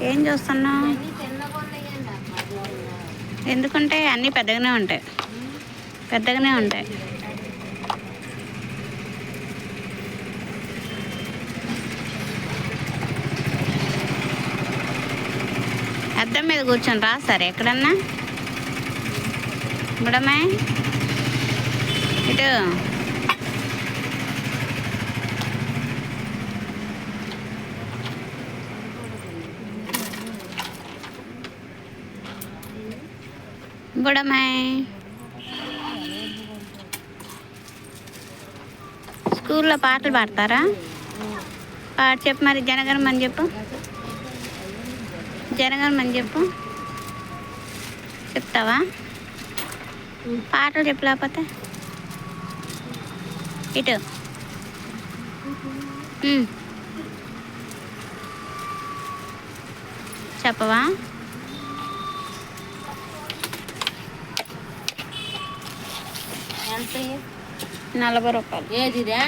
ఏం చూస్తున్నావు? ఎందుకంటే అన్నీ పెద్దగానే ఉంటాయి, పెద్దగానే ఉంటాయి. అద్దం మీద కూర్చొని రాస్తారు ఎక్కడన్నా. బుడమ్మాయి ఇటు బుడమ్మాయి. స్కూల్లో పాటలు పాడతారా? చెప్పు మరి, జనగణమని చెప్పు, జనగణమని చెప్పు. చెప్తావా? పాటలు చెప్పు, లేకపోతే ఇటు చెప్పవా? ఎంత? 40 రూపాయలు. ఏదిరా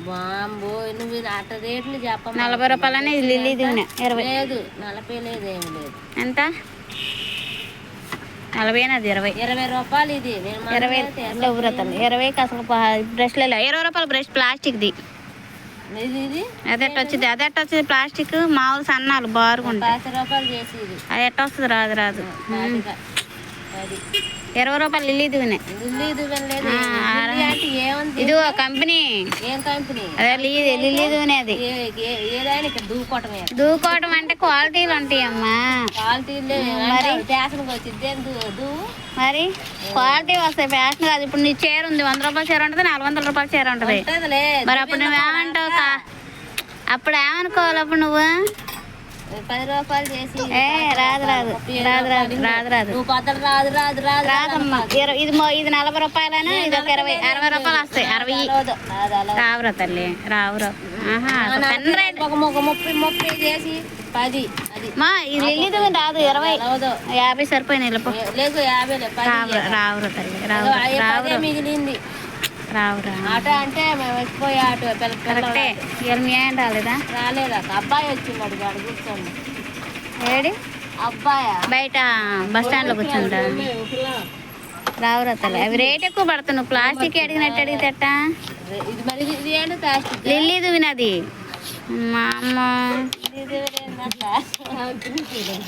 బాంబో, నువ్వు అట్ట రేట్లు చెప్ప. 40 రూపాయలు అనేది లిల్లీ దూనె. 20 లేదు, 40 లేదు, ఏమి లేదు. ఎంత? 40 అది 20. 20 రూపాయలు ఇది. 20 వ్రతాలు 20కి అసలు బ్రష్లలో 20 రూపాయలు బ్రష్ ప్లాస్టిక్ది. ఇది అదెట్ట వచ్చింది? అదెట్ట వచ్చింది? ప్లాస్టిక్ మామూలు సన్నాలు బారుకుంటాయి. 10 రూపాయలు చేసి అది ఎట్ట వస్తుంది? రాదు రాదు. 20 రూపాయలు లిల్లీ దూనె. ఇది కంపెనీ. ఏం కంపెనీ? అదే లిల్లీ దూనె. అది ఏదైనా ఇక్కడ దూకోవటమే. దూకోవటం అంటే క్వాలిటీలు ఉంటాయమ్మా. క్వాలిటీలు మరి ఫ్యాషన్కి వచ్చింది. మరి క్వాలిటీ వస్తాయి, ఫ్యాషన్ కాదు. ఇప్పుడు నీ చీర ఉంది, 100 రూపాయల చీర ఉంటుంది, 400 రూపాయల చీర ఉంటుంది. మరి అప్పుడు నువ్వేమంటావు? అప్పుడు ఏమనుకోవాలి? అప్పుడు నువ్వు 10 రూపాయలు చేసి రాదు రాదు రాదు రాదు రాదు రాదు రాదమ్మా. ఇది 40 రూపాయలను, ఇది ఒక 20 60 రూపాయలు వస్తాయి. 60 రావురా తల్లి, రావురా. ఒక 30 చేసి 10. అది మా ఇది లిల్లీ దూనె రాదు. 20 50 సరిపోయినాయి. లేదు 50 రావురా తల్లి, రావు మిగిలింది. రావురా. ఆటో అంటే మేము వచ్చిపోయే ఆటో. కరెక్టే. ఇవాళ మీ ఆయన రాలేదా? రాలేదా? అబ్బాయి వచ్చింది, గాడు కూర్చోండి. ఏడి అబ్బాయా? బయట బస్ స్టాండ్ లో కూర్చుంటా. రావురా తల్లి, అవి రేట్ ఎక్కువ పడుతుంది. నువ్వు ప్లాస్టిక్ అడిగినట్టు అడిగితే ఎట్టా? ఇది మరి ఇది ఏంటి? ప్లాస్టిక్ లిల్లీ దూనెది. మా అమ్మ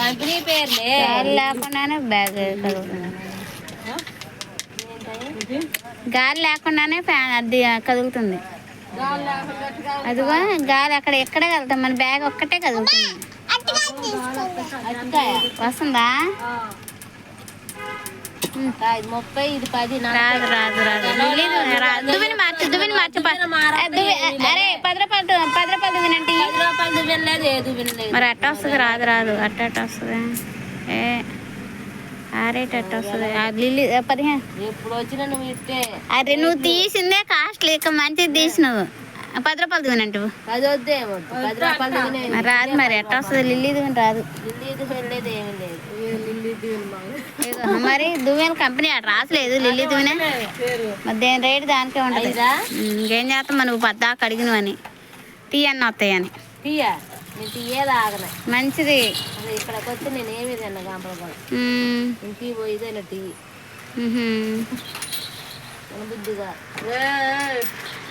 కంపెనీ పేర్లే లేకుండానే బ్యాగ్ కదులుతుంది. గాలి లేకుండానే ఫ్యాన్ అది కదులుతుంది. అదిగో గాలి అక్కడ ఎక్కడే కదులుతాం, మన బ్యాగ్ ఒక్కటే కదులుతుంది. వస్తుందా? 30, ఇది 10. రాదు రాదు రాదు. దువ్విని మార్చు, దువ్విని మార్చు. అరే 10 రూపాయలు, 10 రూపాయలు దువ్వినంటే 10 రూపాయలు దువ్వినలేదు, ఏ దువ్వినలేదు. మరి అట్ట వస్తుంది? రాదు రాదు. అట్ట వస్తుంది. రేట్ అట్ట వస్తుంది. లిల్లీ 15. ఎప్పుడు వచ్చినా నువ్వు ఇట్టే. అరే నువ్వు తీసిందే కాస్ట్లీ, ఇక మంచిది తీసినావు. 10 రూపాయలు దువ్వినంటు. 10 వద్దే, 10 రూపాయలు దువ్విన రాదు. మరి ఎట్ట వస్తుంది? లిల్లీ దువ్వెన రాదు. లిల్లీ దువ్వినలేదు, ఏమి లేదు. మరి దువ్వెన కంపెనీ అటు రాసలేదు. లిల్లీ దువ్వెన మరి దేని రేటు దానికే ఉంటుంది. ఇంకేం చేస్తాం? నువ్వు పద్దాక అడిగినవు అని, టీ అన్న వస్తాయని. టీయా? నేను తీయేది ఆగన. మంచిది. ఇక్కడికి వచ్చి నేను ఏమి తిన్నా కాంపలపాడు. ఇంటికి పోయిదేనా టీ బుద్ధిగా.